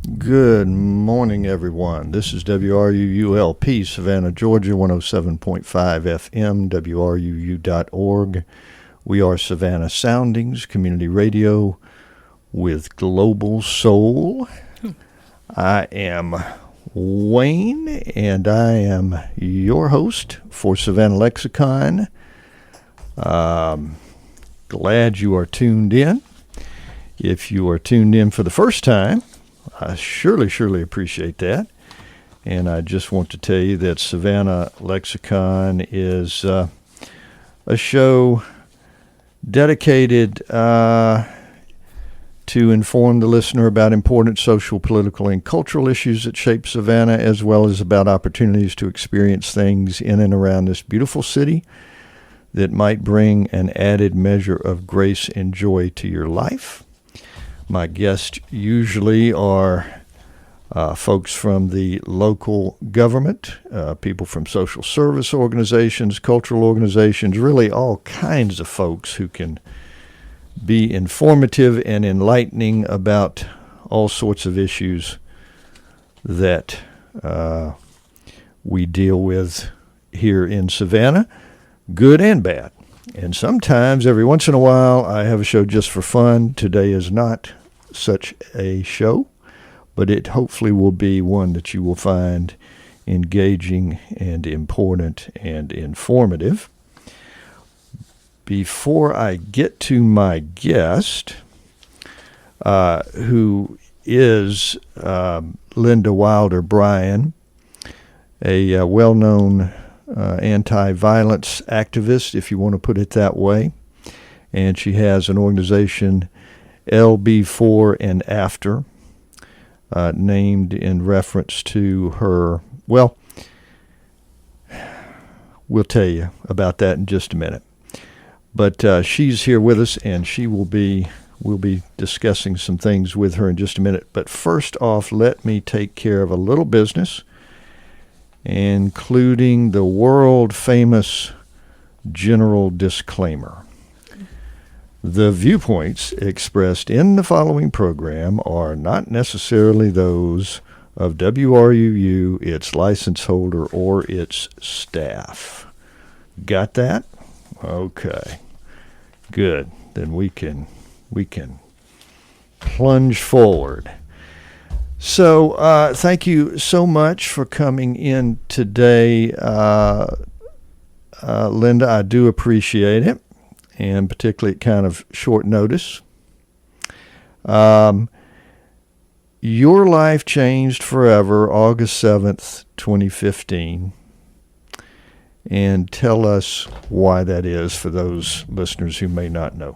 Good morning, everyone. This is WRUULP, Savannah, Georgia, 107.5 FM, WRUU.org. We are Savannah Soundings, community radio with global soul. I am Wayne, and I am your host for Savannah Lexicon. Glad you are tuned in. If you are tuned in for the first time, I surely appreciate that. And I just want to tell you that Savannah Lexicon is a show dedicated to inform the listener about important social, political, and cultural issues that shape Savannah, as well as about opportunities to experience things in and around this beautiful city that might bring an added measure of grace and joy to your life. My guests usually are folks from the local government, people from social service organizations, cultural organizations, really all kinds of folks who can be informative and enlightening about all sorts of issues that we deal with here in Savannah, good and bad. And sometimes, every once in a while, I have a show just for fun. Today is not such a show, but it hopefully will be one that you will find engaging and important and informative. Before I get to my guest, who is Linda Wilder Bryan, a well-known anti-violence activist, if you want to put it that way. And she has an organization, LB4 and After, named in reference to her. Well, we'll tell you about that in just a minute. But she's here with us, and we'll be discussing some things with her in just a minute. But first off, let me take care of a little business, including the world-famous general disclaimer. The viewpoints expressed in the following program are not necessarily those of WRUU, its license holder, or its staff. Got that? Okay. Good. Then we can plunge forward. So thank you so much for coming in today, Linda. I do appreciate it, and particularly at kind of short notice. Your life changed forever, August 7th, 2015. And tell us why that is for those listeners who may not know.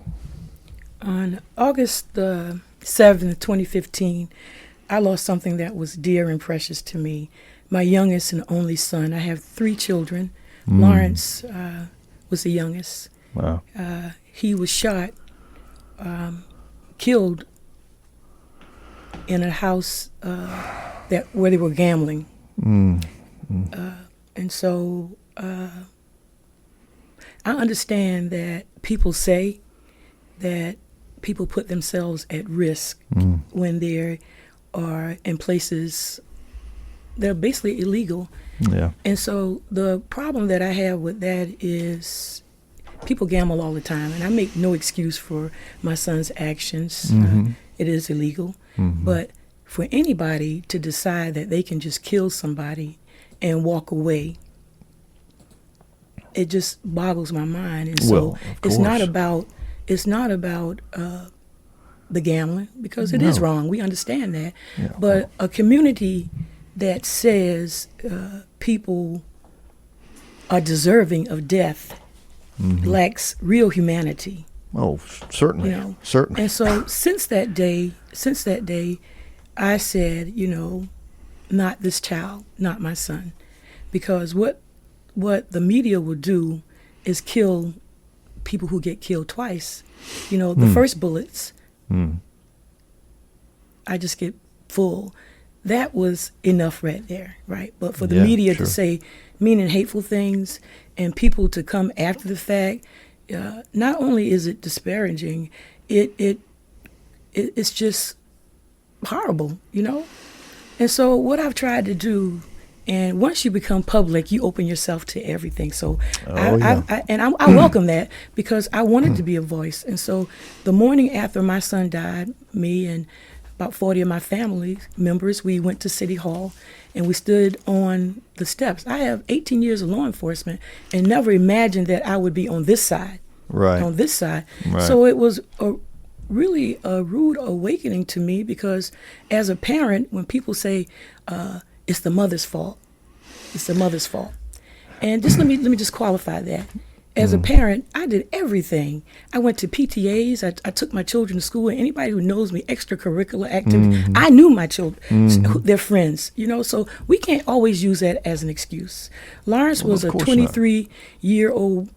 On August the 7th, 2015, I lost something that was dear and precious to me. My youngest and only son. I have 3 children. Lawrence was the youngest. Wow. He was shot, killed in a house where they were gambling. And so I understand that people say that people put themselves at risk when they are in places that are basically illegal. Yeah. And so the problem that I have with that is people gamble all the time, and I make no excuse for my son's actions. It is illegal. But for anybody to decide that they can just kill somebody and walk away, it just boggles my mind. And so it's not about the gambling, because it is wrong. We understand that. Yeah, but a community that says people are deserving of death lacks real humanity. Oh, certainly. Certainly. And so since that day, I said, not this child, not my son, because what the media will do is kill people who get killed twice. The first bullets, I just get full. That was enough right there, right? But for the media to say mean and hateful things and people to come after the fact, not only is it disparaging, it's just horrible, you know? And so what I've tried to do, and once you become public, you open yourself to everything. So I welcome that because I wanted to be a voice. And so the morning after my son died, me and about 40 of my family members, we went to City Hall and we stood on the steps. I have 18 years of law enforcement and never imagined that I would be on this side. Right. On this side. Right. So it was really a rude awakening to me because as a parent, when people say it's the mother's fault, it's the mother's fault. And just let me just qualify that. As a parent, I did everything. I went to PTAs. I took my children to school. And anybody who knows me, extracurricular activities, I knew my children, their friends, you know. So we can't always use that as an excuse. Lawrence was a 23-year-old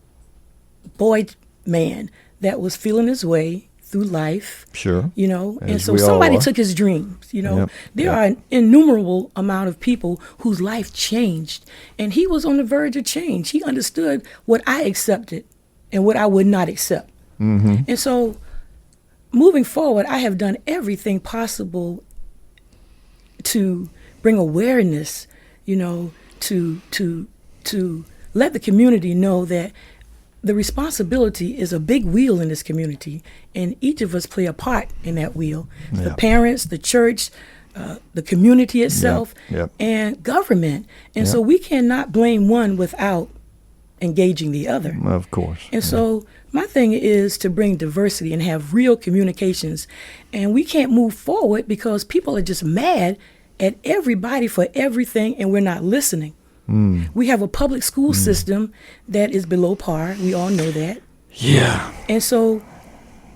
boy man that was feeling his way through life. Sure. You know, As and so we all somebody are. took his dreams, you know. Yep. There are an innumerable amount of people whose life changed, and he was on the verge of change. He understood what I accepted and what I would not accept. And so moving forward, I have done everything possible to bring awareness, you know, to let the community know that the responsibility is a big wheel in this community, and each of us play a part in that wheel. Yeah. The parents, the church, the community itself, Yep. and government. And so we cannot blame one without engaging the other. Of course. And so my thing is to bring diversity and have real communications. And we can't move forward because people are just mad at everybody for everything, and we're not listening. We have a public school system that is below par. We all know that. Yeah. And so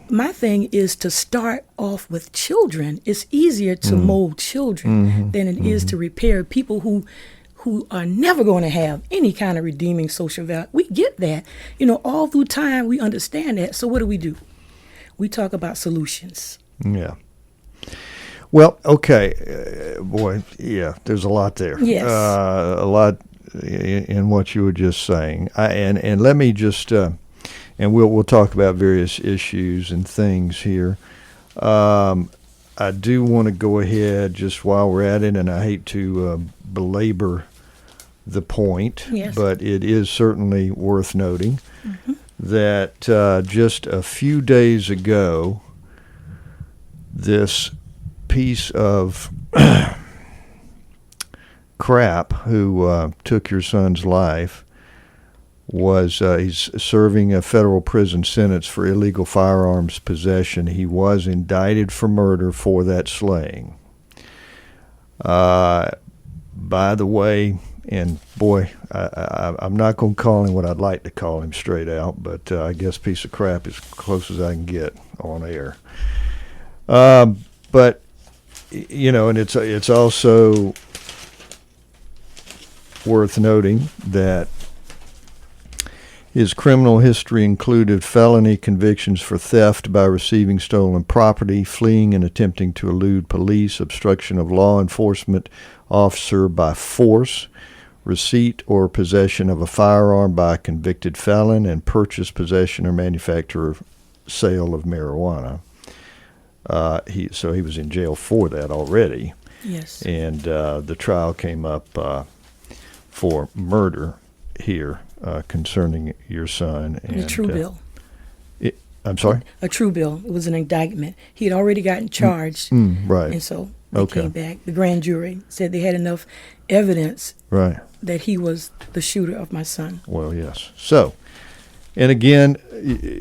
my thing is to start off with children. It's easier to mold children than it is to repair people who are never going to have any kind of redeeming social value. We get that. You know, all through time, we understand that. So what do? We talk about solutions. Yeah. Well, okay, boy, yeah, there's a lot there. Yes. A lot in what you were just saying. And let me just, and we'll talk about various issues and things here. I do want to go ahead just while we're at it, and I hate to belabor the point, but it is certainly worth noting that just a few days ago, this piece of crap who took your son's life was he's serving a federal prison sentence for illegal firearms possession. He was indicted for murder for that slaying. By the way, and boy, I'm not going to call him what I'd like to call him straight out, but I guess piece of crap is as close as I can get on air. But you know, and it's also worth noting that his criminal history included felony convictions for theft by receiving stolen property, fleeing and attempting to elude police, obstruction of law enforcement officer by force, receipt or possession of a firearm by a convicted felon, and purchase, possession, or manufacture, sale of marijuana. So he was in jail for that already. Yes. And the trial came up for murder here concerning your son. And a true bill. I'm sorry? A true bill. It was an indictment. He had already gotten charged. Right. And so they came back. The grand jury said they had enough evidence that he was the shooter of my son. Well, yes. So, and again,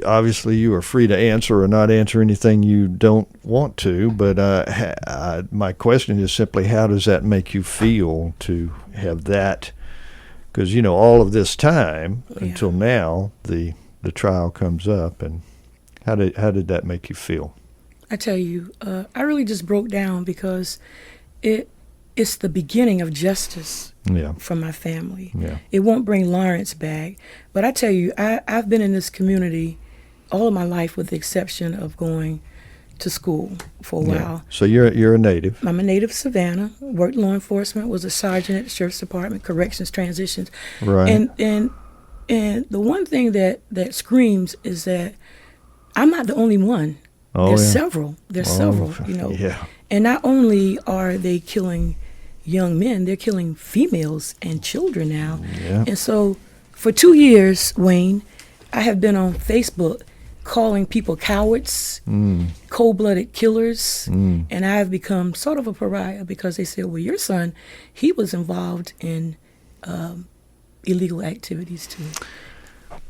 obviously you are free to answer or not answer anything you don't want to, but my question is simply, how does that make you feel to have that? Because, you know, all of this time until now, the trial comes up, and how did that make you feel? I tell you, I really just broke down because it's the beginning of justice from my family. Yeah. It won't bring Lawrence back, but I tell you, I've been in this community all of my life with the exception of going to school for a while. So you're a native. I'm a native of Savannah, worked law enforcement, was a sergeant at the Sheriff's Department, corrections, transitions. Right. And the one thing that screams is that I'm not the only one Oh, There's yeah. several. There's several, you know. Yeah. And not only are they killing young men, they're killing females and children now. Yeah. And so for 2 years, Wayne, I have been on Facebook calling people cowards, cold-blooded killers, and I've become sort of a pariah because they said, well, your son, he was involved in illegal activities too.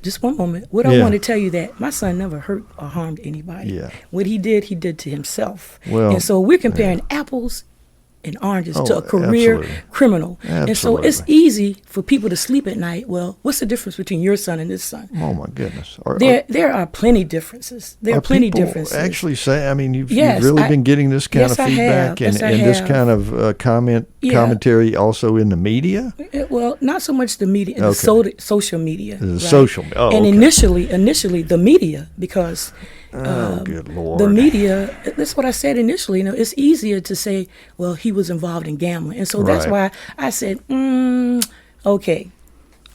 Just one moment. What I Yeah. want to tell you that my son never hurt or harmed anybody. Yeah. What he did to himself. Well, and so we're comparing apples and oranges to a career absolutely. criminal. And so it's Absolutely. easy for people to sleep at night. Well, what's the difference between your son and this son? Oh my goodness. There are plenty differences. There are plenty people differences. actually say, I mean, you've Yes, really been getting this kind yes, of I have. feedback Yes, I and this have. kind of commentary also in the media? Well, not so much the media, the Okay. social media. The right? social. Oh, and okay. initially the media, because Good Lord. the media, that's what I said initially. You know, it's easier to say, well, he was involved in gambling. And so that's Right. why I said, okay,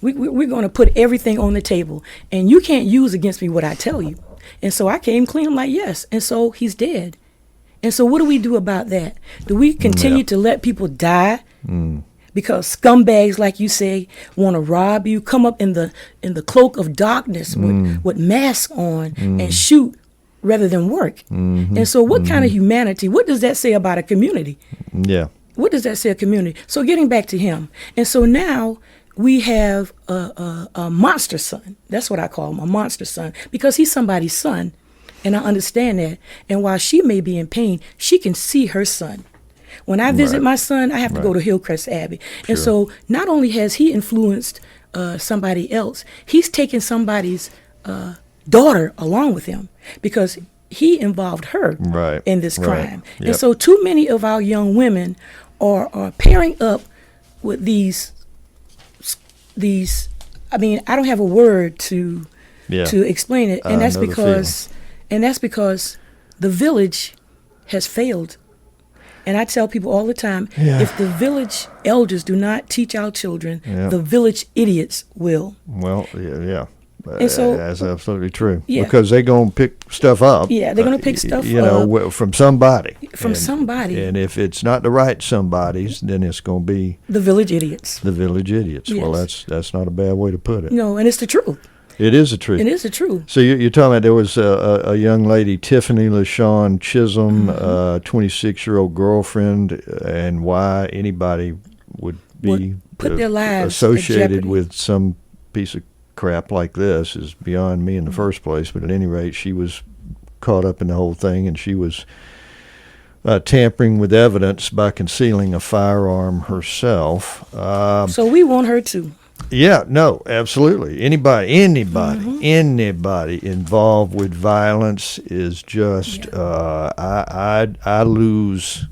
we're going to put everything on the table. And you can't use against me what I tell you. And so I came clean. I'm like, yes. And so he's dead. And so what do we do about that? Do we continue to let people die? Because scumbags, like you say, want to rob you, come up in the cloak of darkness with masks on and shoot rather than work. And so what kind of humanity, what does that say about a community? Yeah. What does that say a community? So getting back to him. And so now we have a monster son. That's what I call him, a monster son, because he's somebody's son. And I understand that. And while she may be in pain, she can see her son. When I visit my son, I have to go to Hillcrest Abbey. And so not only has he influenced somebody else, he's taken somebody's daughter along with him because he involved her in this crime. Yep. And so too many of our young women are pairing up with these, I mean, I don't have a word to explain it. And that's because the village has failed. And I tell people all the time, if the village elders do not teach our children, the village idiots will. Well, yeah. And so, that's absolutely true. Yeah. Because they're going to pick stuff up. Yeah, they're going to pick stuff you know, from somebody. From somebody. And if it's not the right somebody's, then it's going to be the village idiots. The village idiots. Yes. Well, that's not a bad way to put it. No, and it's the truth. It is the truth. It is the truth. So you're talking about there was a young lady, Tiffany LaShawn Chisholm, 26-year-old girlfriend, and why anybody would be put their lives associated with some piece of crap like this is beyond me in the first place. But at any rate, she was caught up in the whole thing, and she was tampering with evidence by concealing a firearm herself. So we want her to. Yeah, no, absolutely. Anybody involved with violence is just I lose,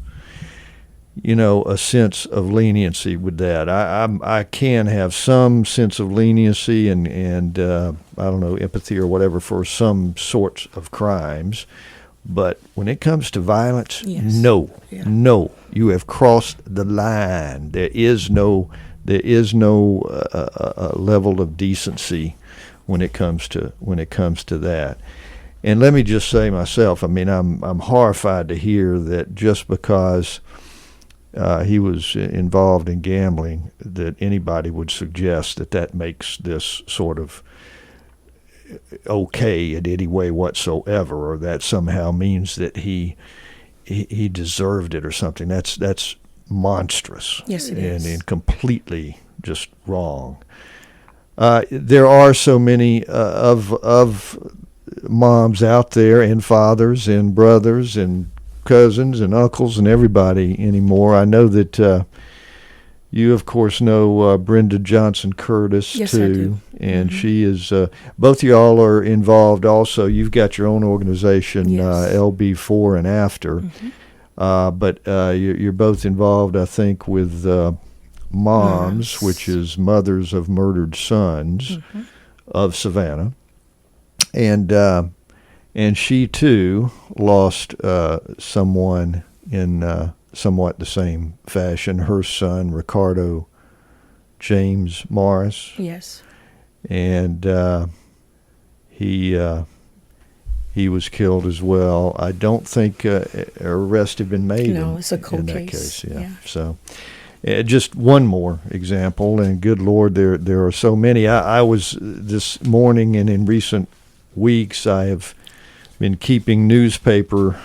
a sense of leniency with that. I can have some sense of leniency and I don't know, empathy or whatever for some sorts of crimes, but when it comes to violence, no, you have crossed the line. There is no level of decency when it comes to that. And let me just say myself, I mean, I'm horrified to hear that just because he was involved in gambling, that anybody would suggest that makes this sort of okay in any way whatsoever, or that somehow means that he deserved it or something. That's monstrous. Yes, it is. And completely just wrong. There are so many of moms out there, and fathers and brothers and cousins and uncles and everybody anymore. I know that you, of course, know Brenda Johnson Curtis, yes, too. I do. And she is, both of y'all are involved also. You've got your own organization, LB4 and After. But you're both involved, I think, with Moms, which is Mothers of Murdered Sons of Savannah. And she, too, lost someone in somewhat the same fashion. Her son, Ricardo James Morris. Yes. And he he was killed as well. I don't think arrest had been made. No, it's a cold in that case. case. Yeah. Yeah. So, just one more example, and good Lord, there are so many. I was this morning, and in recent weeks, I have been keeping newspaper,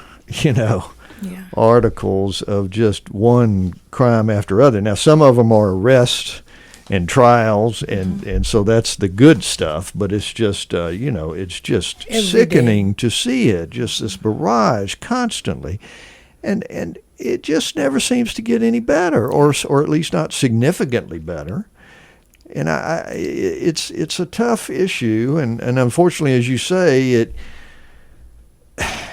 articles of just one crime after other. Now, some of them are arrests and trials, and so that's the good stuff. But it's just, it's just Every sickening to see it, just this barrage constantly, and it just never seems to get any better, or at least not significantly better. And it's a tough issue, and unfortunately, as you say,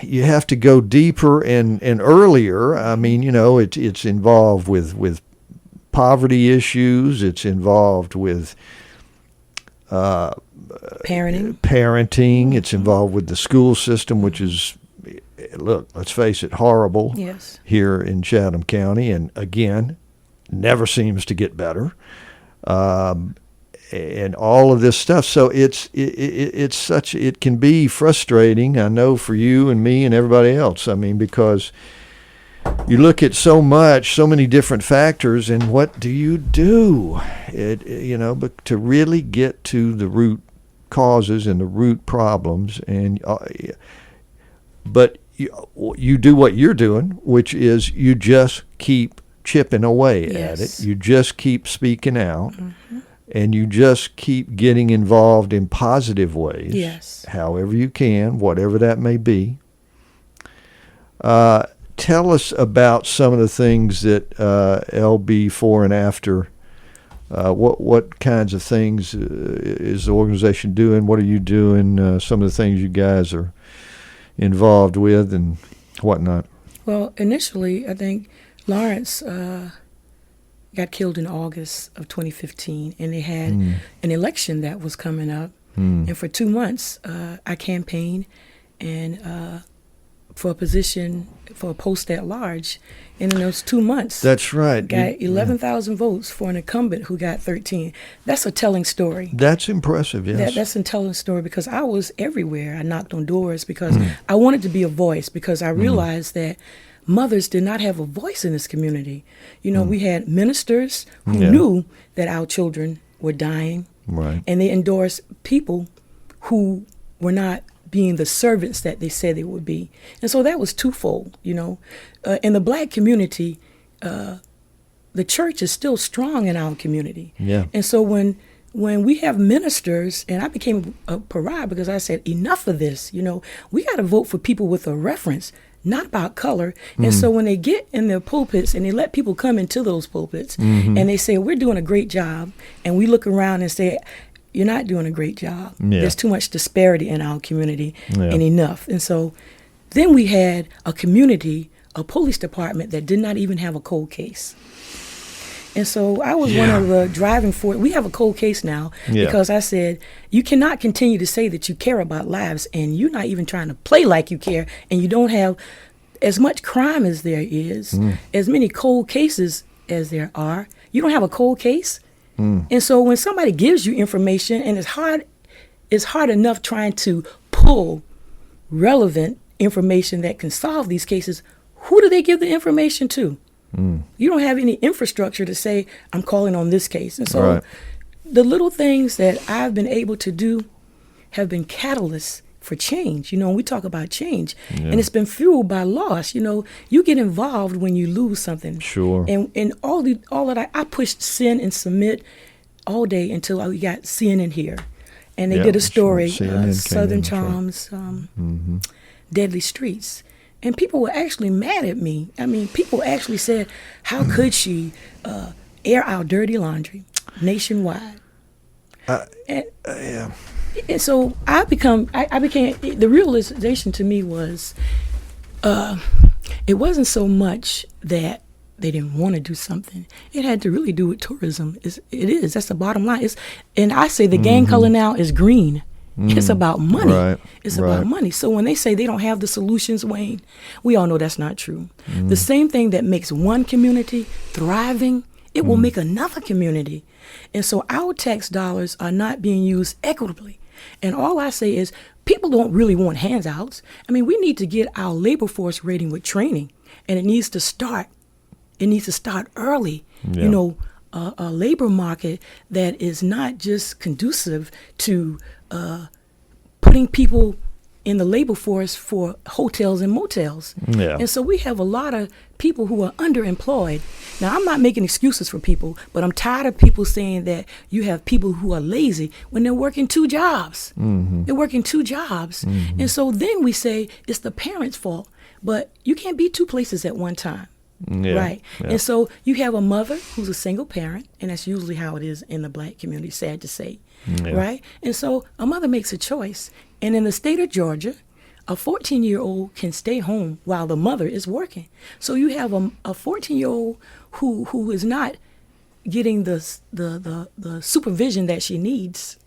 you have to go deeper and earlier. I mean, it's involved with poverty issues. It's involved with parenting. It's involved with the school system, which is, look, let's face it, horrible. Yes. Here in Chatham County, and again, never seems to get better. And all of this stuff. So it can be frustrating, I know, for you and me and everybody else. I mean, because you look at so many different factors, and what do you do? But to really get to the root causes and the root problems, but you do what you're doing, which is you just keep chipping away at it. You just keep speaking out. Mm-hmm. And you just keep getting involved in positive ways, however you can, whatever that may be. Tell us about some of the things that LB Fore and After. What kinds of things is the organization doing? What are you doing? Some of the things you guys are involved with and whatnot. Well, initially, I think Lawrence got killed in August of 2015, and they had an election that was coming up. And for 2 months, I campaigned and for a position, for a post at large. And in those 2 months, that's right, got 11,000 votes for an incumbent who got 13. That's a telling story. That's impressive, yes. That's a telling story, because I was everywhere. I knocked on doors because I wanted to be a voice, because I realized that mothers did not have a voice in this community. We had ministers who knew that our children were dying, right, and they endorsed people who were not being the servants that they said they would be. And so that was twofold, In the black community, the church is still strong in our community. Yeah. And so when we have ministers, and I became a pariah because I said, enough of this, we got to vote for people with a reference, not about color. And so when they get in their pulpits and they let people come into those pulpits and they say, we're doing a great job, and we look around and say, you're not doing a great job. Yeah. There's too much disparity in our community and enough. And so then we had a police department that did not even have a cold case. And so I was one of the driving force. We have a cold case now because I said, you cannot continue to say that you care about lives and you're not even trying to play like you care, and you don't have as much crime as there is, as many cold cases as there are. You don't have a cold case. And so when somebody gives you information, and it's hard enough trying to pull relevant information that can solve these cases, who do they give the information to? You don't have any infrastructure to say, I'm calling on this case. And so the little things that I've been able to do have been catalysts for change. We talk about change, and it's been fueled by loss. You get involved when you lose something. Sure. And all that I pushed Sin and Submit all day until we got CNN here. And they did a story, Southern Charms, Deadly Streets. And people were actually mad at me. I mean, people actually said, how could she air our dirty laundry nationwide? And so I became, the realization to me was, it wasn't so much that they didn't want to do something. It had to really do with tourism. That's the bottom line. And I say the gang color now is green. It's about money. Right, it's about money. So when they say they don't have the solutions, Wayne, we all know that's not true. The same thing that makes one community thriving, it will make another community. And so our tax dollars are not being used equitably. And all I say is people don't really want handouts. I mean, we need to get our labor force ready with training, and it needs to start. It needs to start early. Yeah. You know, a labor market that is not just conducive to putting people in the labor force for hotels and motels. Yeah. And so we have a lot of people who are underemployed. Now, I'm not making excuses for people, but I'm tired of people saying that you have people who are lazy when they're working 2 jobs. Mm-hmm. They're working 2 jobs. Mm-hmm. And so then we say it's the parents' fault, but you can't be 2 places at one time. Yeah. Right. Yeah. And so you have a mother who's a single parent, and that's usually how it is in the black community, sad to say. Yeah. Right. And so a mother makes a choice. And in the state of Georgia, a 14-year-old can stay home while the mother is working. So you have a 14-year-old who is not getting the supervision that she needs.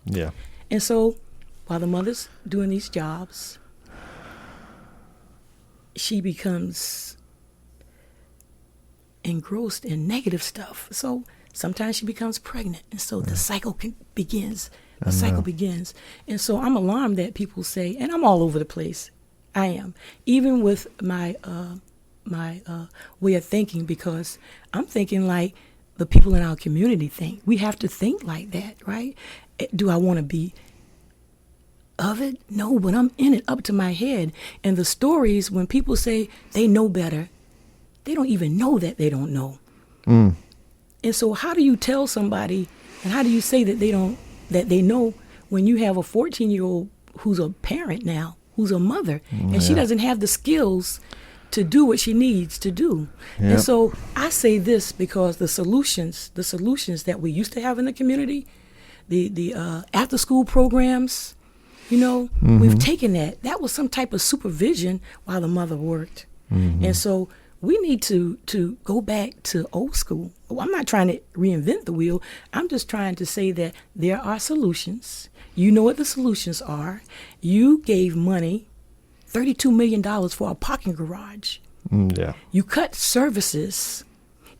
Yeah. And so while the mother's doing these jobs, she becomes engrossed in negative stuff. So sometimes she becomes pregnant, and so the cycle begins. The cycle begins. And so I'm alarmed that people say, and I'm all over the place. I am. Even with my way of thinking, because I'm thinking like the people in our community think. We have to think like that, right? Do I want to be of it? No, but I'm in it up to my head. And the stories, when people say they know better, they don't even know that they don't know. Mm. And so how do you tell somebody, and how do you say that they know when you have a 14-year-old who's a parent now, who's a mother, and she doesn't have the skills to do what she needs to do? Yep. And so I say this because the solutions that we used to have in the community, the after school programs, you know, we've taken that. That was some type of supervision while the mother worked. Mm-hmm. And so we need to go back to old school. I'm not trying to reinvent the wheel. I'm just trying to say that there are solutions. You know what the solutions are. You gave money, $32 million for a parking garage. Yeah. You cut services,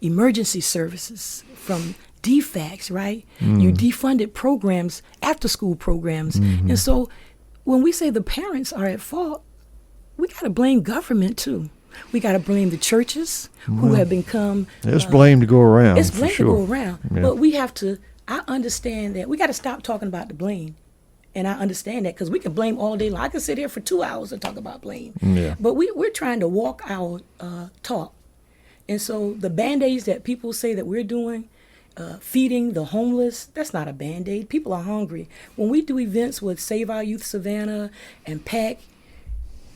emergency services from DFACs, right? You defunded programs, after school programs. And so when we say the parents are at fault, we got to blame government too. We got to blame the churches who have become... There's blame to go around. It's blame for sure. to go around. Yeah. But we have to... I understand that. We got to stop talking about the blame. And I understand that because we can blame all day long. I can sit here for 2 hours and talk about blame. Yeah. But we're trying to walk our talk. And so the Band-Aids that people say that we're doing, feeding the homeless, that's not a Band-Aid. People are hungry. When we do events with Save Our Youth Savannah and PAC,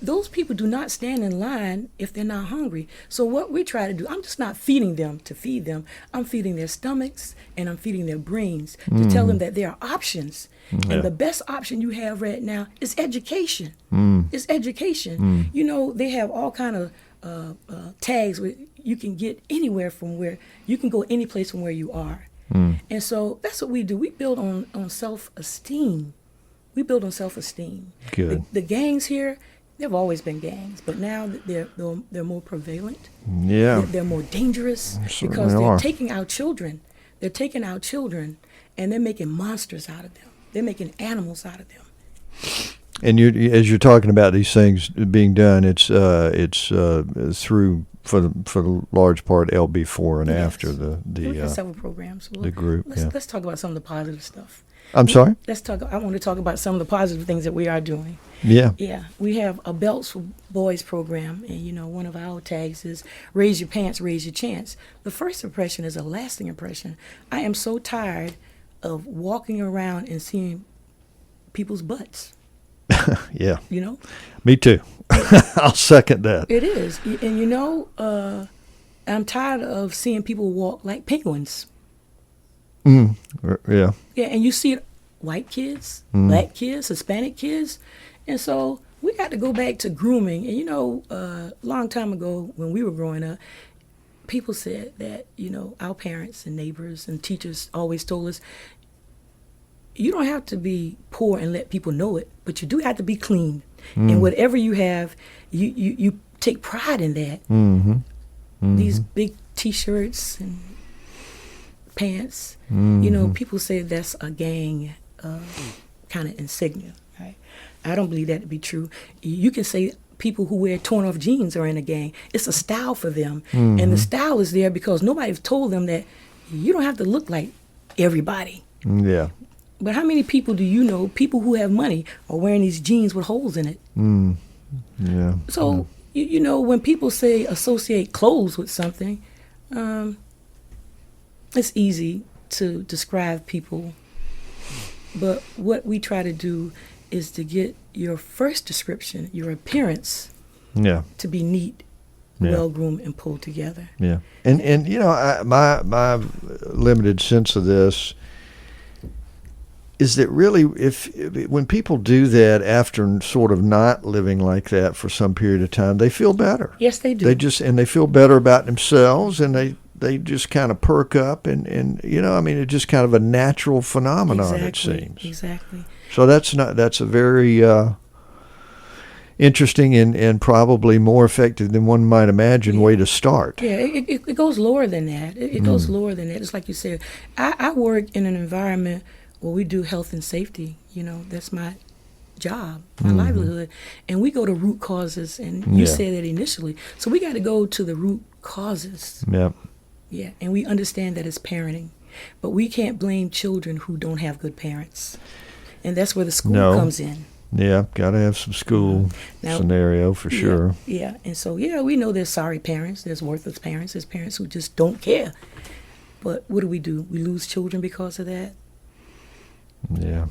those people do not stand in line if they're not hungry. So what we try to do, I'm just not feeding them to feed them. I'm feeding their stomachs and I'm feeding their brains to tell them that there are options. Yeah. And the best option you have right now is education. It's education. You know, they have all kind of tags where you can get anywhere from where, you can go any place from where you are. And so that's what we do. We build on self-esteem. We build on self-esteem. Good. The gangs here, there've always been gangs, but now they're more prevalent. Yeah. They're more dangerous Certainly because they're are. taking our children. They're taking our children, and they're making monsters out of them. They're making animals out of them. And as you're talking about these things being done, it's through for the large part LB4 and Yes. after We have the several programs. the group. Let's talk about some of the positive stuff. I'm sorry. I want to talk about some of the positive things that we are doing. Yeah. Yeah, we have a Belts for Boys program, and you know, one of our tags is raise your pants, raise your chance. The first impression is a lasting impression. I am so tired of walking around and seeing people's butts. Yeah. You know? Me too. I'll second that. It is. And you know, I'm tired of seeing people walk like penguins. Yeah. Yeah, and you see white kids, black kids, Hispanic kids. And so we got to go back to grooming. And, you know, a long time ago when we were growing up, people said that, you know, our parents and neighbors and teachers always told us, you don't have to be poor and let people know it, but you do have to be clean. And whatever you have, you take pride in that. These big T-shirts and pants, you know, people say that's a gang kind of insignia, right? I don't believe that to be true. You can say people who wear torn off jeans are in a gang. It's a style for them. And the style is there because nobody's told them that you don't have to look like everybody. Yeah. But how many people do you know, people who have money, are wearing these jeans with holes in it? Yeah. So, you know, when people say associate clothes with something, it's easy to describe people. But what we try to do is to get your first description, your appearance, to be neat, well-groomed, and pulled together. Yeah. And you know, my limited sense of this is that really when people do that after sort of not living like that for some period of time, they feel better. Yes, they do. They feel better about themselves, and they just kind of perk up, and you know, I mean, it's just kind of a natural phenomenon, it seems. Exactly. So that's a very interesting and probably more effective than one might imagine way to start. Yeah, it goes lower than that. It goes lower than that. It's like you said, I work in an environment where we do health and safety. You know, that's my job, my livelihood. And we go to root causes, and you said that initially. So we got to go to the root causes. Yeah. Yeah, and we understand that it's parenting. But we can't blame children who don't have good parents. And that's where the school comes in. Yeah, got to have some school scenario for sure. Yeah, and so, we know there's sorry parents, there's worthless parents, there's parents who just don't care. But what do? We lose children because of that? Yeah.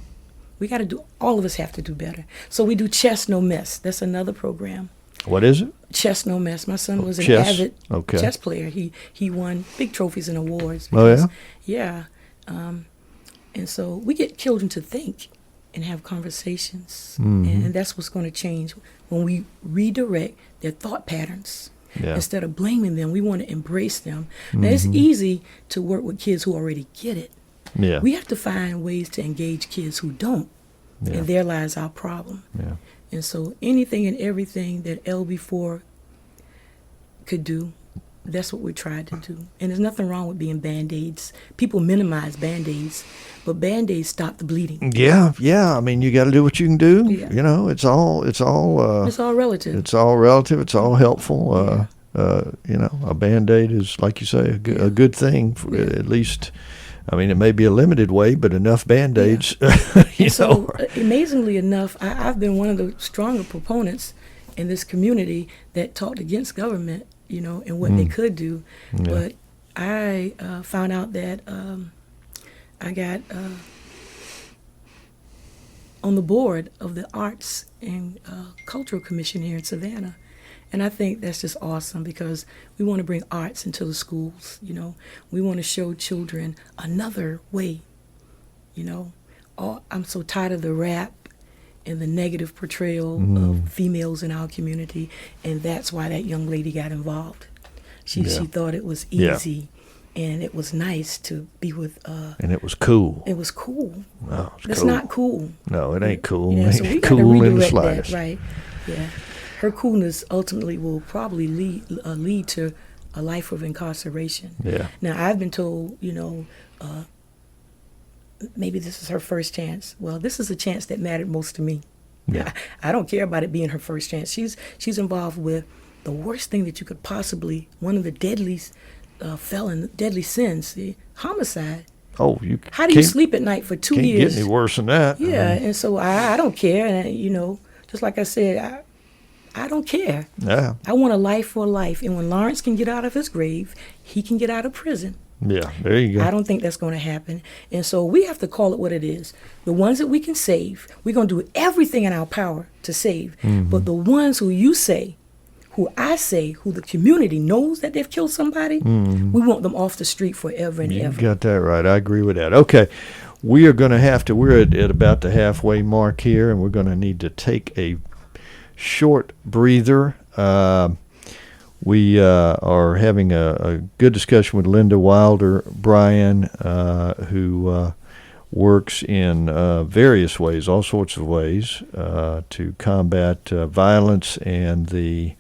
We got to do, all of us have to do better. So we do Chess No Mess. That's another program. What is it? Chess No Mess. My son was an avid chess player. He won big trophies and awards. Because, yeah? And so we get children to think and have conversations. And that's what's going to change when we redirect their thought patterns. Yeah. Instead of blaming them, we want to embrace them. Now, it's easy to work with kids who already get it. Yeah. We have to find ways to engage kids who don't. Yeah. And there lies our problem. Yeah. And so anything and everything that LB4 could do, that's what we tried to do. And there's nothing wrong with being Band-Aids. People minimize Band-Aids, but Band-Aids stop the bleeding. Yeah. I mean, you got to do what you can do. Yeah. You know, it's all relative. It's all relative. It's all helpful. You know, a Band-Aid is, like you say, a good thing for at least. I mean, it may be a limited way, but enough Band-Aids. So, amazingly enough, I've been one of the stronger proponents in this community that talked against government, you know, and what they could do. Yeah. But I found out that I got on the board of the Arts and Cultural Commission here in Savannah. And I think that's just awesome because we want to bring arts into the schools, you know. We want to show children another way, you know. I'm so tired of the rap and the negative portrayal of females in our community, and that's why that young lady got involved. She thought it was easy and it was nice to be with... and it was cool. It was cool. No, it's not cool. No, it ain't cool. Yeah, so we got to cool in the redirect slightest. that, right? Yeah. Her coolness ultimately will probably lead to a life of incarceration. Yeah. Now, I've been told, you know, maybe this is her first chance. Well, this is a chance that mattered most to me. Yeah. I don't care about it being her first chance. She's involved with the worst thing that you could possibly, one of the deadly sins, the homicide. Oh, how do you sleep at night for 2 years? Can't get any worse than that. Yeah, and so I don't care. And, you know, just like I said, I don't care. Yeah. I want a life for life. And when Lawrence can get out of his grave, he can get out of prison. Yeah, there you go. I don't think that's going to happen. And so we have to call it what it is. The ones that we can save, we're going to do everything in our power to save. But the ones who I say, who the community knows that they've killed somebody, we want them off the street forever and ever. You got that right. I agree with that. Okay. We are going to have to, we're at about the halfway mark here, and we're going to need to take a short breather. We are having a good discussion with Linda Wilder Bryan, who works in various ways, all sorts of ways, to combat violence and the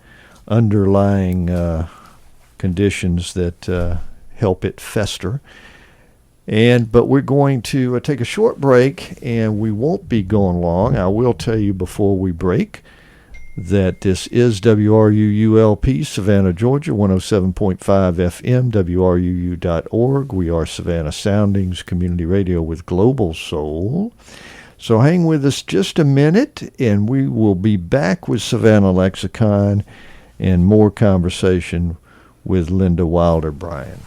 underlying conditions that help it fester. But we're going to take a short break, and we won't be going long. I will tell you before we break that this is WRUULP, Savannah, Georgia, 107.5 FM, WRUU.org. We are Savannah Soundings Community Radio with Global Soul. So hang with us just a minute, and we will be back with Savannah Lexicon and more conversation with Linda Wilder Bryan.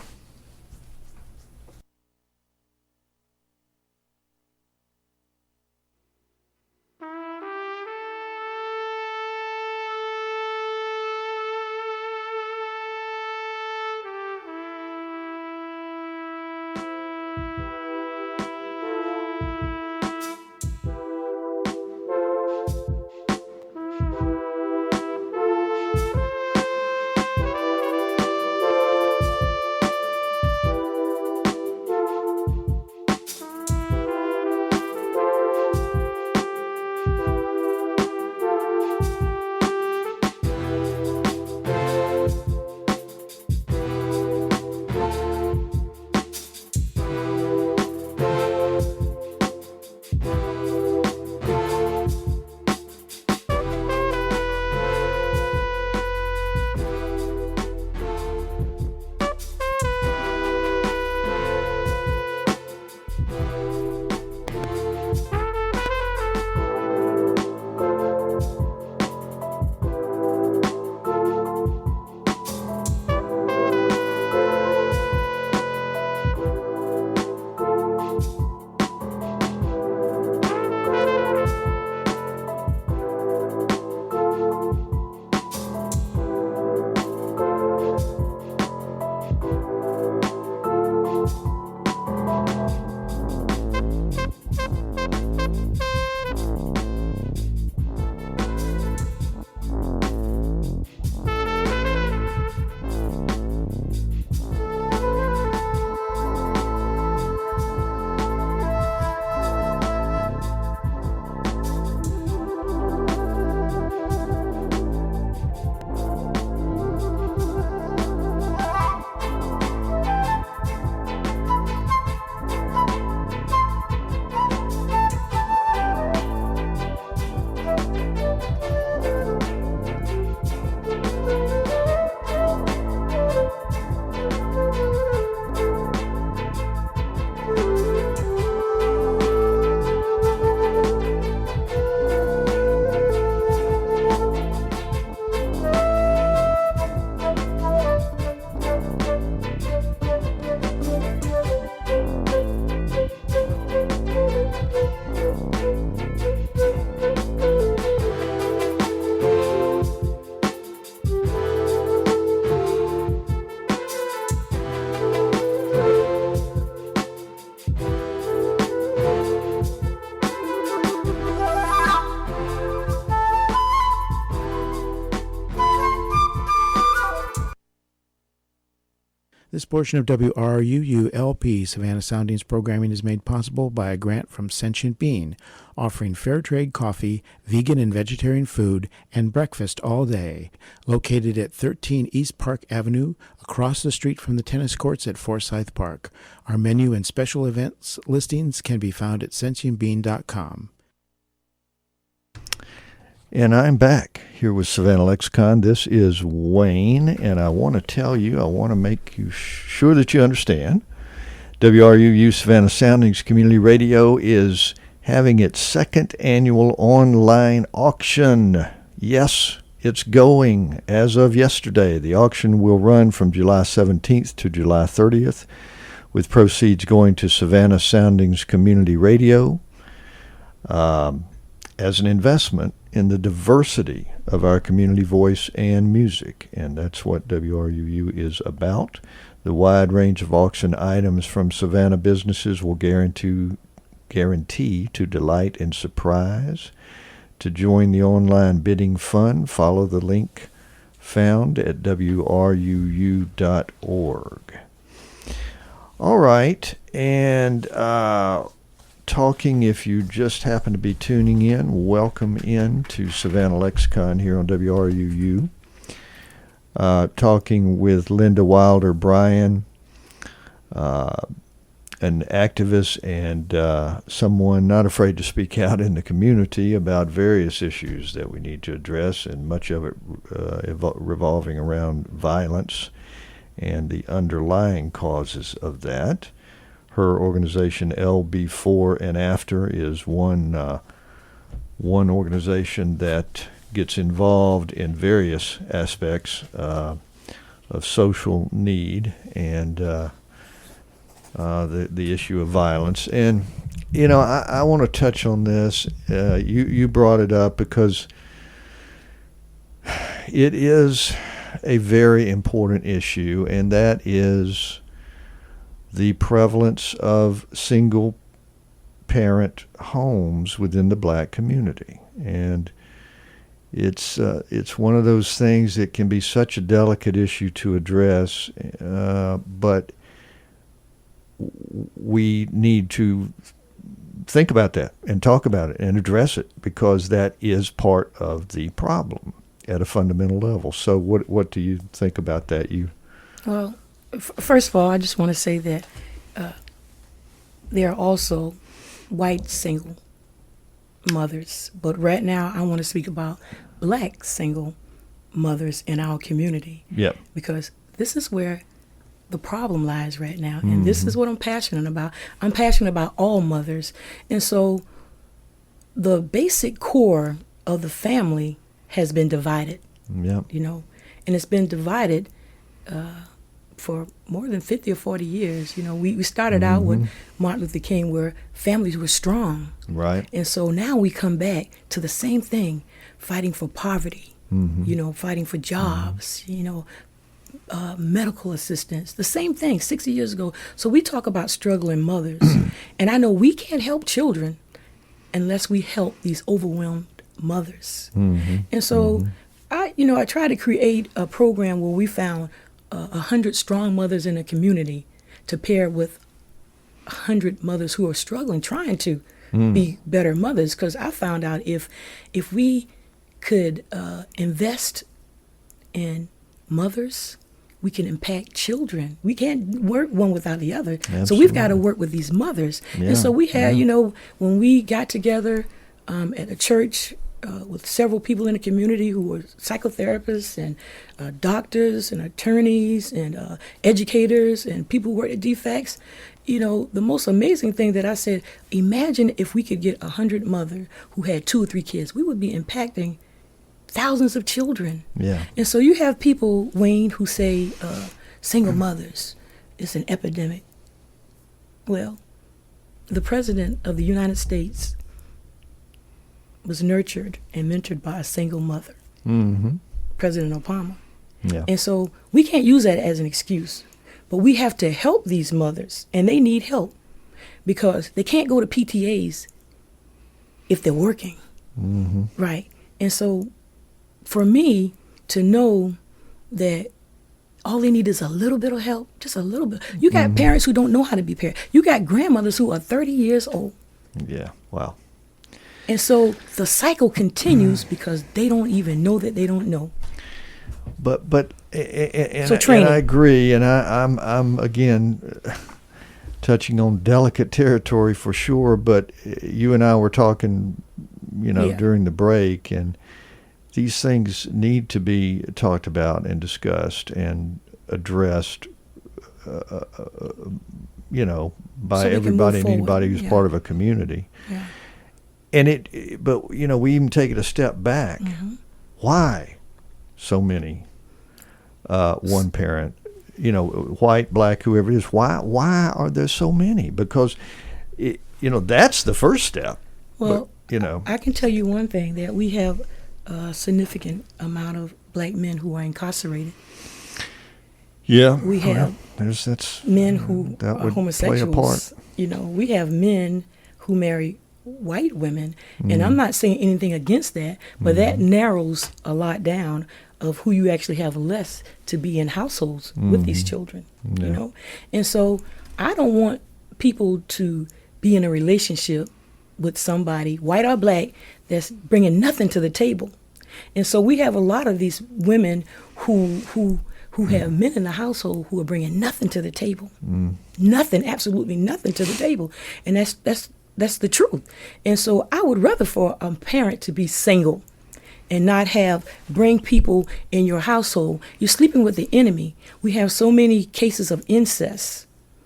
This portion of WRUU-LP Savannah Soundings programming is made possible by a grant from Sentient Bean, offering fair trade coffee, vegan and vegetarian food, and breakfast all day. Located at 13 East Park Avenue, across the street from the tennis courts at Forsyth Park. Our menu and special events listings can be found at sentientbean.com. And I'm back here with Savannah Lexicon. This is Wayne, and I want to tell you, I want to make you sure that you understand, WRUU Savannah Soundings Community Radio is having its second annual online auction. Yes, it's going as of yesterday. The auction will run from July 17th to July 30th, with proceeds going to Savannah Soundings Community Radio as an investment in the diversity of our community voice and music. And that's what WRUU is about. The wide range of auction items from Savannah businesses will guarantee to delight and surprise. To join the online bidding fun, follow the link found at WRUU.org. All right, and talking, if you just happen to be tuning in, welcome in to Savannah Lexicon here on WRUU. Talking with Linda Wilder Bryan, an activist and someone not afraid to speak out in the community about various issues that we need to address, and much of it revolving around violence and the underlying causes of that. Her organization, LB4 and After, is one organization that gets involved in various aspects of social need and the issue of violence. And I want to touch on this. You brought it up because it is a very important issue, and that is the prevalence of single parent homes within the black community. And it's one of those things that can be such a delicate issue to address, but we need to think about that and talk about it and address it, because that is part of the problem at a fundamental level. So what do you think about that? Well, first of all, I just want to say that there are also white single mothers, but right now I want to speak about black single mothers in our community. Yep. Because this is where the problem lies right now, and this is what I'm passionate about. I'm passionate about all mothers, and so the basic core of the family has been divided. Yep. And it's been divided for more than 50 or 40 years. We started out with Martin Luther King, where families were strong. Right. And so now we come back to the same thing, fighting for poverty, fighting for jobs, medical assistance, the same thing 60 years ago. So we talk about struggling mothers. And I know we can't help children unless we help these overwhelmed mothers. And so I try to create a program where we found 100 strong mothers in a community to pair with 100 mothers who are struggling, trying to be better mothers. Because I found out if we could invest in mothers, we can impact children. We can't work one without the other. Absolutely. So we've got to work with these mothers. Yeah. And so we had, when we got together at a church with several people in the community who were psychotherapists and doctors and attorneys and educators and people who worked at DFACS, the most amazing thing that I said, imagine if we could get 100 mothers who had 2 or 3 kids. We would be impacting thousands of children. Yeah. And so you have people, Wayne, who say single mothers is an epidemic. Well, the President of the United States was nurtured and mentored by a single mother, President Obama. Yeah. And so we can't use that as an excuse, but we have to help these mothers, and they need help because they can't go to PTAs if they're working, right? And so for me to know that all they need is a little bit of help, just a little bit. You got parents who don't know how to be parents. You got grandmothers who are 30 years old. Yeah. Wow. And so the cycle continues because they don't even know that they don't know. But and, So and training. I agree, and I'm again touching on delicate territory for sure. But you and I were talking, during the break, and these things need to be talked about and discussed and addressed, by So we can everybody move and anybody forward. who's Yeah. part of a community. Yeah. And but we even take it a step back. Why so many one parent, white, black, whoever it is? Why are there so many? Because that's the first step. Well, But, I can tell you one thing, that we have a significant amount of black men who are incarcerated. yeah, We have that's men who that are would homosexuals. play a part. We have men who marry white women, and I'm not saying anything against that, but that narrows a lot down of who you actually have less to be in households with these children, And so I don't want people to be in a relationship with somebody, white or black, that's bringing nothing to the table. And so we have a lot of these women who who have men in the household who are bringing nothing to the table. Nothing, absolutely nothing to the table. And that's the truth. And so I would rather for a parent to be single and not bring people in your household. You're sleeping with the enemy. We have so many cases of incest,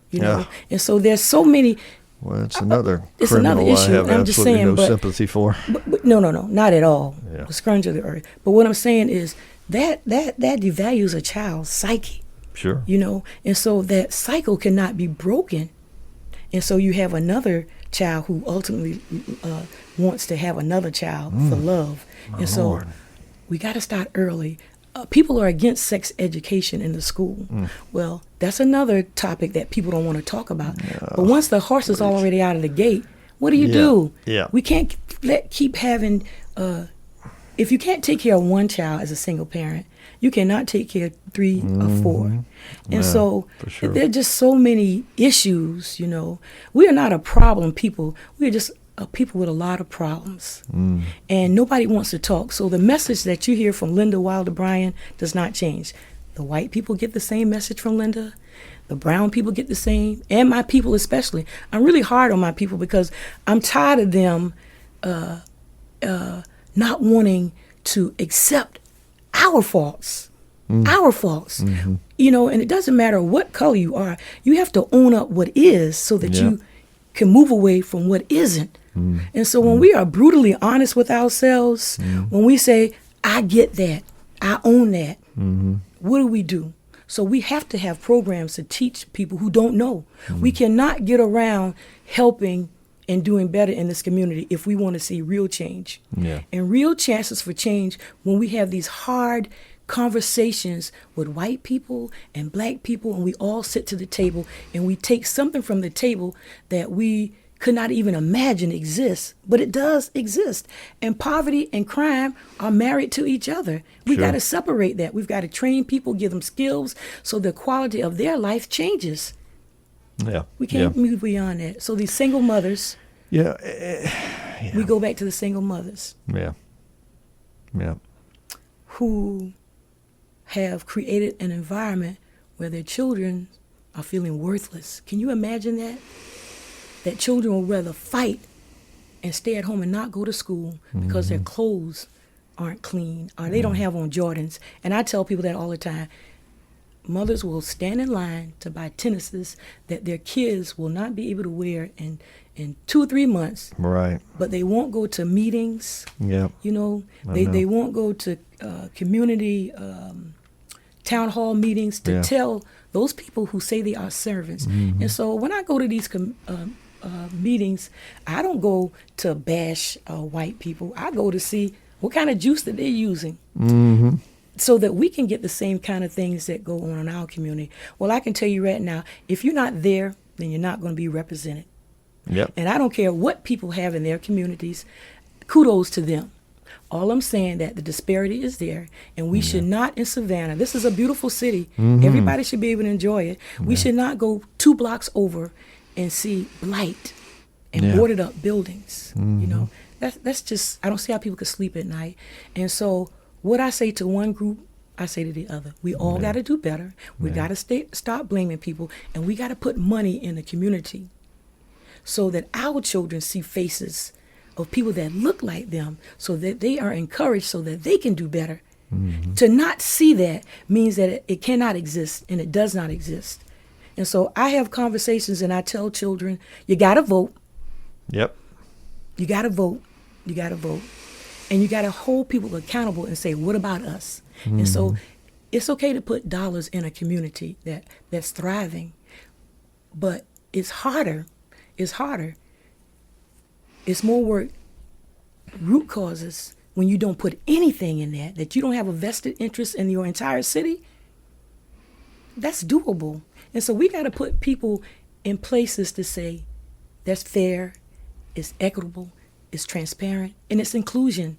you know, and so there's so many. Well, it's another it's criminal another issue. I have I'm just absolutely saying, no sympathy for. But no, not at all. Yeah. The scourge of the earth. But what I'm saying is that devalues a child's psyche. Sure. You know, and so that cycle cannot be broken. And so you have another child who ultimately wants to have another child for love. And so Lord. we got to start early. People are against sex education in the school. Well, that's another topic that people don't want to talk about. No, but once the horse is already out of the gate, what do you do? Yeah. We can't keep having, if you can't take care of one child as a single parent, you cannot take care of 3 or 4. And so sure. there are just so many issues, you know. We are not a problem people. We are just people with a lot of problems. And nobody wants to talk. So the message that you hear from Linda Wilder Bryan does not change. The white people get the same message from Linda. The brown people get the same. And my people especially. I'm really hard on my people because I'm tired of them not wanting to accept our faults. Our faults. You know, and it doesn't matter what color you are. You have to own up what is so that you can move away from what isn't. And so when we are brutally honest with ourselves, when we say, I get that, I own that, what do? So we have to have programs to teach people who don't know. We cannot get around helping and doing better in this community if we want to see real change. And real chances for change when we have these hard conversations with white people and black people, and we all sit to the table and we take something from the table that we could not even imagine exists, but it does exist. And poverty and crime are married to each other. We got to separate that. We've got to train people, give them skills so the quality of their life changes. We can't move beyond that. So these single mothers, we go back to the single mothers who have created an environment where their children are feeling worthless. Can you imagine that? That children will rather fight and stay at home and not go to school because their clothes aren't clean or they don't have on Jordans. And I tell people that all the time. Mothers will stand in line to buy tennises that their kids will not be able to wear in 2 or 3 months. Right. But they won't go to meetings. Yeah. You know, they won't go to community town hall meetings to tell those people who say they are servants. And so when I go to these meetings, I don't go to bash white people. I go to see what kind of juice that they're using. So that we can get the same kind of things that go on in our community. Well, I can tell you right now, if you're not there, then you're not going to be represented. And I don't care what people have in their communities. Kudos to them. All I'm saying that the disparity is there, and we should not in Savannah. This is a beautiful city. Everybody should be able to enjoy it. We should not go 2 blocks over and see blight and boarded up buildings. You know, that's just, I don't see how people could sleep at night. And so what I say to one group, I say to the other. We all got to do better. We got to stop blaming people, and we got to put money in the community so that our children see faces of people that look like them, so that they are encouraged so that they can do better. To not see that means that it cannot exist, and it does not exist. And so I have conversations and I tell children, you got to vote. You got to vote. You got to vote. And you got to hold people accountable and say, what about us? And so it's okay to put dollars in a community that's thriving, but it's harder. It's harder. It's more work, root causes, when you don't put anything in that you don't have a vested interest in your entire city. That's doable. And so we got to put people in places to say that's fair, it's equitable, it's transparent, and it's inclusion.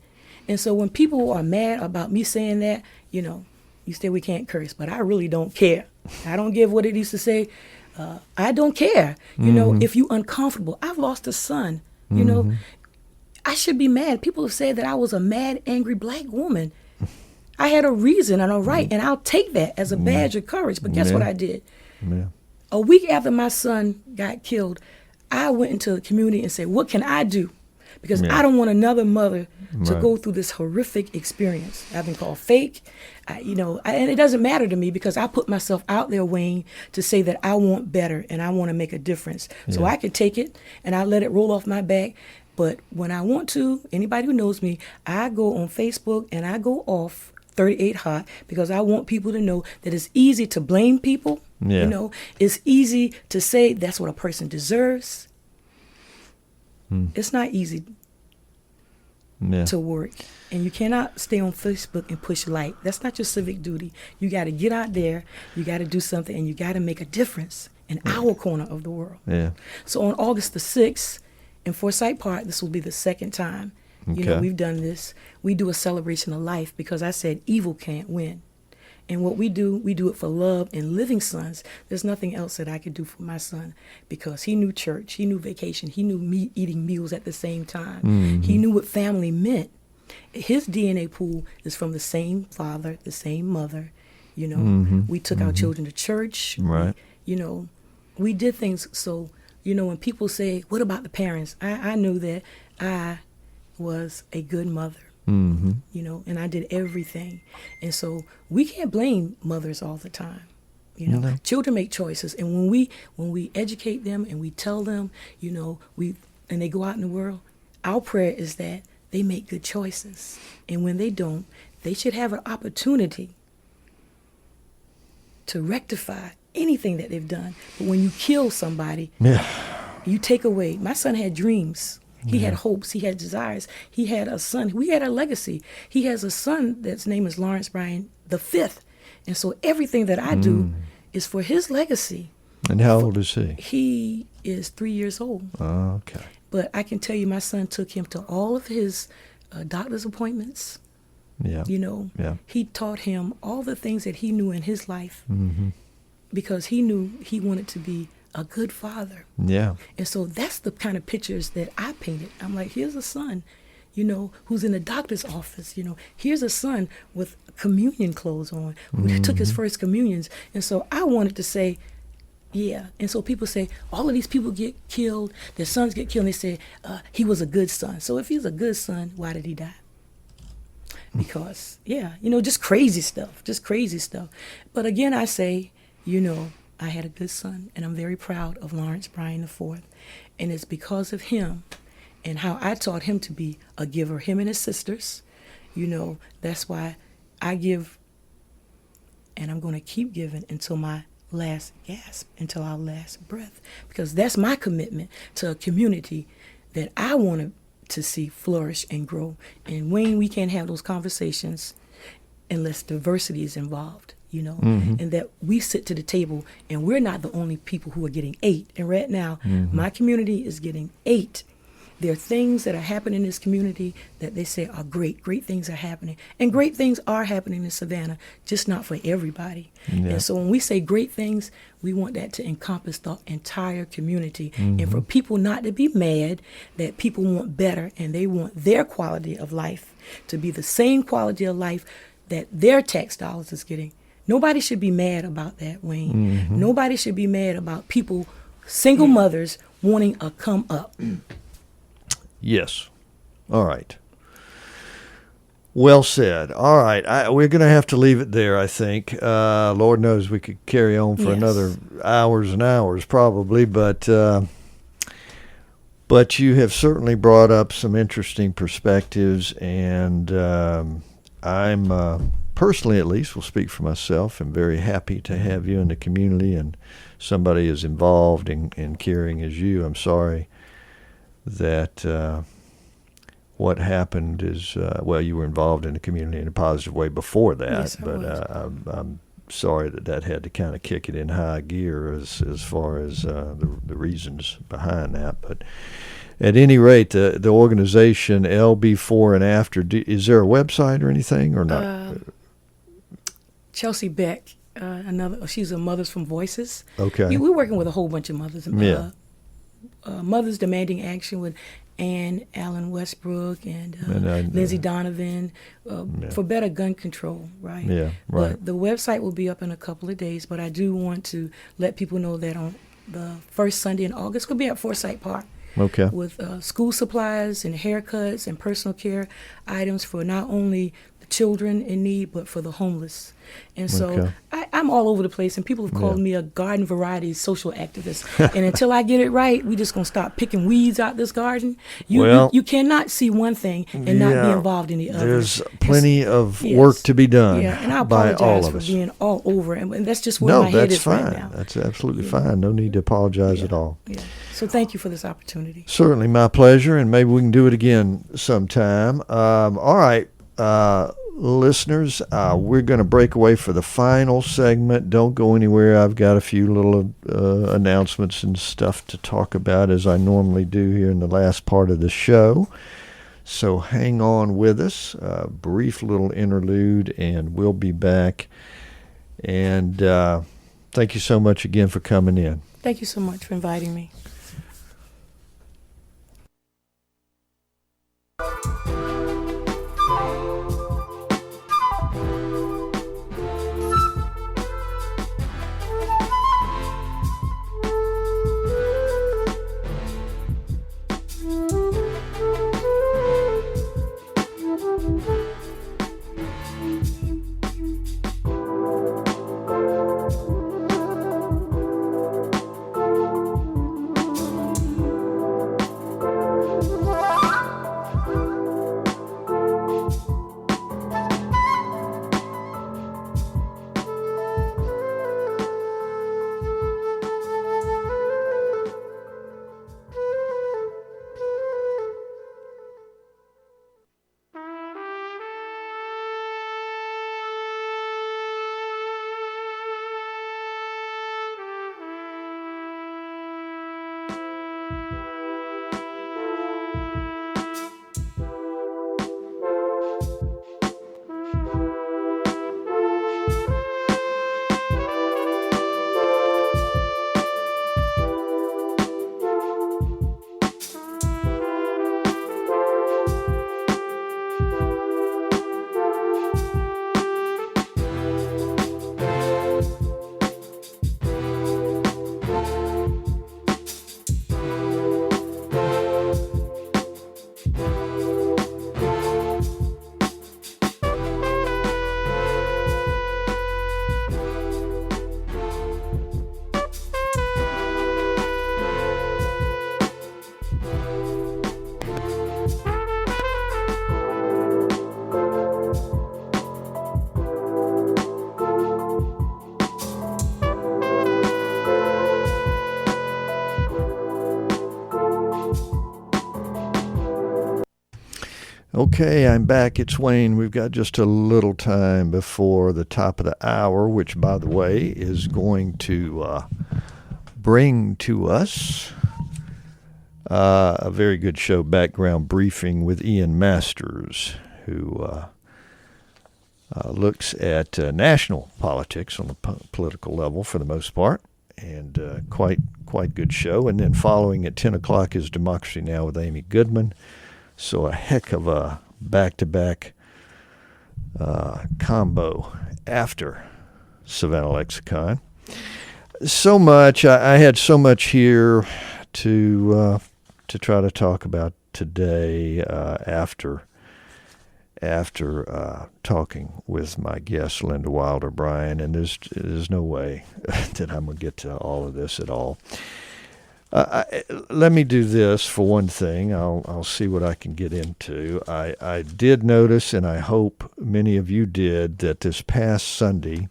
And so when people are mad about me saying that, you know, you say we can't curse, but I really don't care. I don't give what it used to say. I don't care. You know, if you're uncomfortable. I've lost a son. You know, I should be mad. People have said that I was a mad, angry black woman. I had a reason and a right, and I'll take that as a badge of courage. But guess what I did? Yeah. A week after my son got killed, I went into the community and said, what can I do? Because I don't want another mother to go through this horrific experience. I've been called fake, and it doesn't matter to me because I put myself out there, Wayne, to say that I want better and I want to make a difference. So I can take it and I let it roll off my back. But when I want to, anybody who knows me, I go on Facebook and I go off 38 Hot because I want people to know that it's easy to blame people. Yeah. It's easy to say that's what a person deserves. It's not easy to work. And you cannot stay on Facebook and push like. That's not your civic duty. You got to get out there, you got to do something, and you got to make a difference in our corner of the world. Yeah. So on August the 6th in Forsyth Park, this will be the second time we've done this. We do a celebration of life because I said evil can't win. And what we do it for love and living sons. There's nothing else that I could do for my son because he knew church, he knew vacation, he knew me eating meals at the same time. He knew what family meant. His DNA pool is from the same father, the same mother. We took our children to church. Right. We did things. So, when people say, what about the parents? I knew that I was a good mother. And I did everything. And so we can't blame mothers all the time. Children make choices. And when we educate them and we tell them, and they go out in the world, our prayer is that they make good choices. And when they don't, they should have an opportunity to rectify anything that they've done. But when you kill somebody, you take away. My son had dreams. He had hopes. He had desires. He had a son. We had a legacy. He has a son that's name is Lawrence Bryan V. And so everything that I do is for his legacy. And how old is he? He is 3 years old. Oh, okay. But I can tell you my son took him to all of his doctor's appointments. Yeah. He taught him all the things that he knew in his life because he knew he wanted to be a good father. Yeah. And so that's the kind of pictures that I painted. I'm like, here's a son, who's in the doctor's office. Here's a son with communion clothes on who took his first communions. And so I wanted to say, yeah. And so people say, all of these people get killed, their sons get killed, and they say, he was a good son. So if he's a good son, why did he die? Because, just crazy stuff. But again, I say, I had a good son, and I'm very proud of Lawrence Bryan IV. And it's because of him and how I taught him to be a giver, him and his sisters. That's why I give, and I'm going to keep giving until my last gasp, until our last breath. Because that's my commitment to a community that I want to see flourish and grow. And Wayne, we can't have those conversations unless diversity is involved. And that we sit to the table and we're not the only people who are getting 8. And right now, my community is getting 8. There are things that are happening in this community that they say are great. Great things are happening. And great things are happening in Savannah, just not for everybody. Yeah. And so when we say great things, we want that to encompass the entire community. And for people not to be mad that people want better and they want their quality of life to be the same quality of life that their tax dollars is getting. Nobody should be mad about that, Wayne. Nobody should be mad about people, single mothers, wanting a come up. Yes. All right. Well said. All right. We're going to have to leave it there, I think. Lord knows we could carry on for another hours and hours probably, but you have certainly brought up some interesting perspectives, and I'm personally, at least, will speak for myself, I'm very happy to have you in the community and somebody as involved and caring as you. I'm sorry that what happened is, you were involved in the community in a positive way before that, yes, but I'm sorry that had to kind of kick it in high gear as far as the reasons behind that. But at any rate, the organization LB4 and After, is there a website or anything or not? Chelsea Beck, she's a Mothers from Voices. Okay. We're working with a whole bunch of mothers. Mothers Demanding Action with Ann Allen Westbrook and Lindsay Donovan for better gun control, right? Yeah, right. But the website will be up in a couple of days, but I do want to let people know that on the first Sunday in August, we'll be at Forsyth Park. Okay. With school supplies and haircuts and personal care items for not only the children in need, but for the homeless. And so I'm all over the place, and people have called me a garden variety social activist. And until I get it right, we just going to stop picking weeds out this garden. You cannot see one thing and not be involved in the other. There's plenty of work to be done and I by all apologize of for us. being all over, and that's just where my head is fine. right now. That's absolutely fine. No need to apologize at all. Yeah. So thank you for this opportunity. Certainly my pleasure, and maybe we can do it again sometime. All right, listeners, we're going to break away for the final segment. Don't go anywhere. I've got a few little announcements and stuff to talk about, as I normally do here in the last part of the show. So hang on with us. Brief little interlude, and we'll be back. And thank you so much again for coming in. Thank you so much for inviting me. Okay, I'm back. It's Wayne. We've got just a little time before the top of the hour, which, by the way, is going to bring to us a very good show, Background Briefing with Ian Masters, who looks at national politics on the political level for the most part, and quite good show. And then following at 10 o'clock is Democracy Now! With Amy Goodman. So a heck of a back-to-back combo after Savannah Lexicon. So much. I had so much here to try to talk about today after talking with my guest, Linda Wilder Bryan, and there's no way that I'm going to get to all of this at all. Let me do this for one thing. I'll see what I can get into. I did notice, and I hope many of you did, that this past Sunday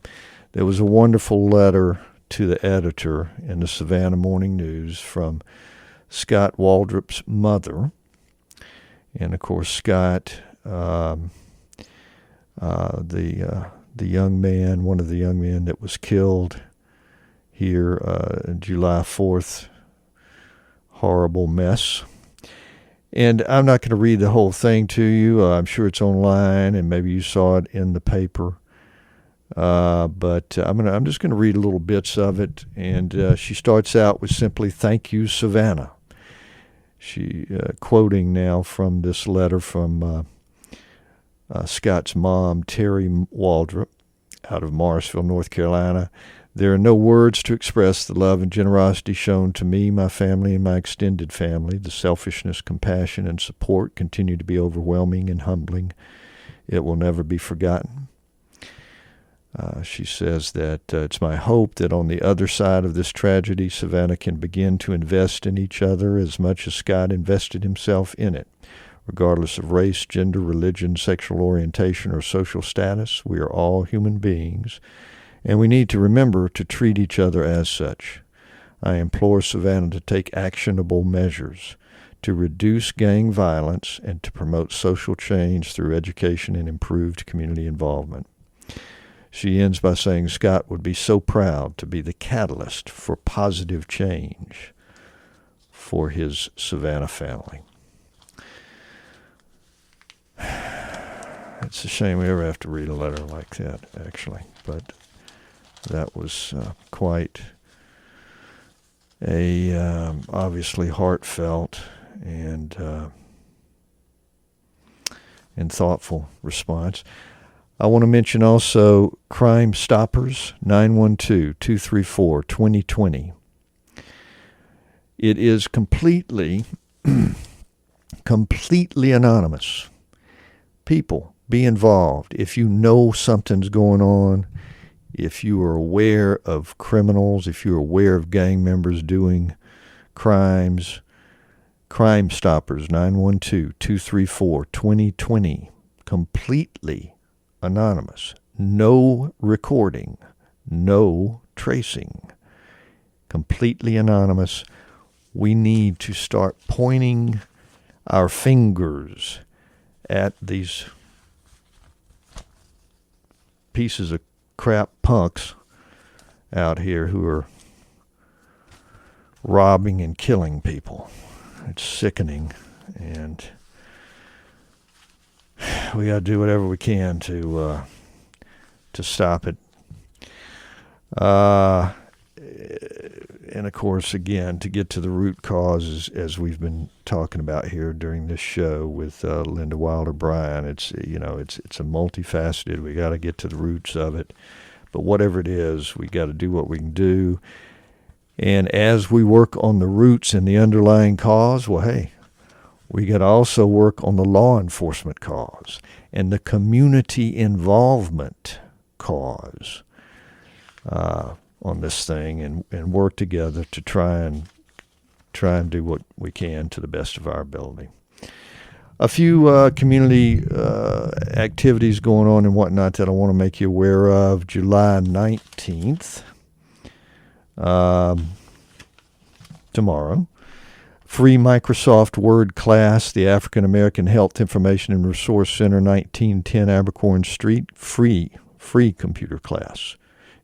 there was a wonderful letter to the editor in the Savannah Morning News from Scott Waldrop's mother. And of course, Scott, the young man, one of the young men that was killed here July 4th. Horrible mess. And I'm not going to read the whole thing to you. I'm sure it's online, and maybe you saw it in the paper. But I'm just going to read little bits of it. And she starts out with simply, "Thank you, Savannah." quoting now from this letter from Scott's mom, Terry Waldrop, out of Morrisville, North Carolina. There are no words to express the love and generosity shown to me, my family, and my extended family. The selfishness, compassion, and support continue to be overwhelming and humbling. It will never be forgotten. She says that it's my hope that on the other side of this tragedy, Savannah can begin to invest in each other as much as Scott invested himself in it. Regardless of race, gender, religion, sexual orientation, or social status, we are all human beings, and we need to remember to treat each other as such. I implore Savannah to take actionable measures to reduce gang violence and to promote social change through education and improved community involvement. She ends by saying Scott would be so proud to be the catalyst for positive change for his Savannah family. It's a shame we ever have to read a letter like that, actually, but that was quite a obviously heartfelt and thoughtful response. I want to mention also Crime Stoppers, 912-234-2020. It is completely anonymous. People, be involved. If you know something's going on, if you are aware of criminals, if you're aware of gang members doing crimes, Crime Stoppers, 912-234-2020. Completely anonymous. No recording. No tracing. Completely anonymous. We need to start pointing our fingers at these pieces of crap punks out here who are robbing and killing people. It's sickening, and we got to do whatever we can to stop it. And of course, again, to get to the root causes, as we've been talking about here during this show with Linda Wilder Bryan, it's a multifaceted. We got to get to the roots of it. But whatever it is, we got to do what we can do. And as we work on the roots and the underlying cause, well, hey, we got to also work on the law enforcement cause and the community involvement cause on this thing, and work together to try and do what we can to the best of our ability. A few community activities going on and whatnot that I want to make you aware of. July 19th, tomorrow, free Microsoft Word class, the African American Health Information and Resource Center, 1910 Abercorn Street, free computer class.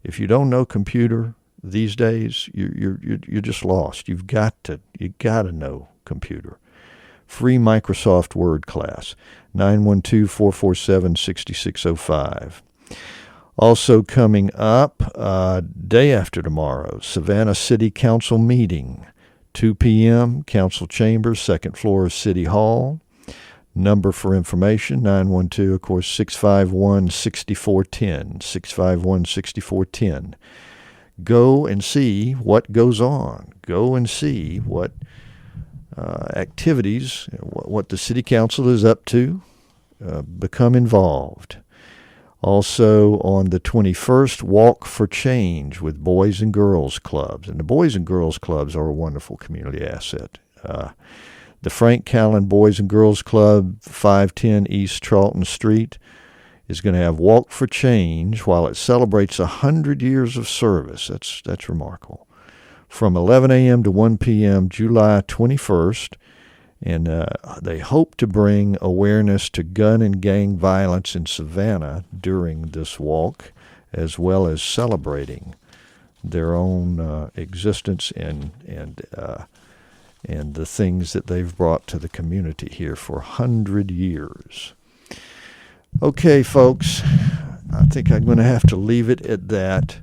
If you don't know computer these days, you're just lost. You got to know computer. Free Microsoft Word class, 912-447-6605. Also coming up, day after tomorrow, Savannah City Council meeting, 2 p.m., Council Chambers, second floor of City Hall. Number for information, 912, of course, 651-6410, 651-6410. Go and see what goes on. Go and see what activities, what the City Council is up to. Become involved. Also on the 21st, Walk for Change with Boys and Girls Clubs. And the Boys and Girls Clubs are a wonderful community asset. The Frank Callan Boys and Girls Club, 510 East Charlton Street, is going to have Walk for Change while it celebrates 100 years of service. That's remarkable. From 11 a.m. to 1 p.m., July 21st. And they hope to bring awareness to gun and gang violence in Savannah during this walk, as well as celebrating their own existence and the things that they've brought to the community here for 100 years. Okay, folks, I think I'm going to have to leave it at that.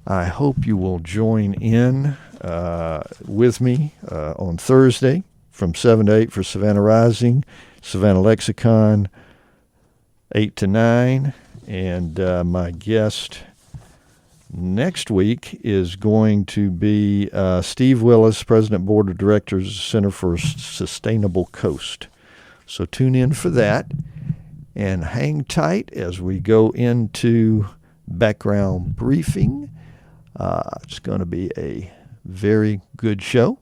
I hope you will join in with me on Thursday from 7 to 8 for Savannah Rising, Savannah Lexicon 8 to 9, and my guest next week is going to be Steve Willis, President Board of Directors, Center for Sustainable Coast. So tune in for that and hang tight as we go into background briefing. It's going to be a very good show.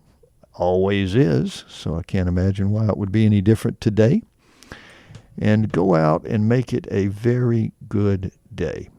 Always is, so I can't imagine why it would be any different today. And go out and make it a very good day.